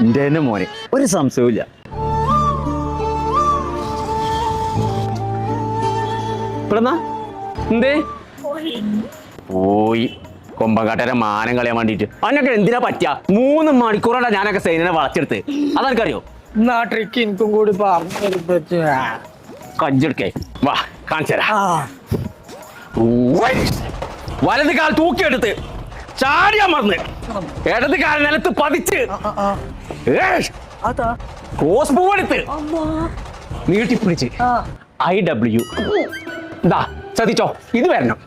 എന്റെ തന്നെ മോനെ ഒരു സംശയവും ഇവിടെന്നാ എന്തേ പോയി കൊമ്പങ്കാട്ടരെ മാനം കളയാൻ വേണ്ടിട്ട് അതിനൊക്കെ എന്തിനാ പറ്റിയ 3 മണിക്കൂറാണ് ഞാനൊക്കെ സൈനിനെ വളച്ചെടുത്ത് അതെനിക്കറിയോ നാട്ടിലേക്ക് എനിക്കും കൂടി പറഞ്ഞു കഞ്ചെടുക്കേ വാ കാണിച്ചരാ വലത് കാൽ തൂക്കിയെടുത്ത് ചാടിയാ മറന്ന് ഇടത് കാൽ നിലത്ത് പതിച്ച് ക്രോസ് ബൂ എടുത്ത് നീട്ടിപ്പിടിച്ച് IW ഇതാ ചതിച്ചോ ഇത് വരണം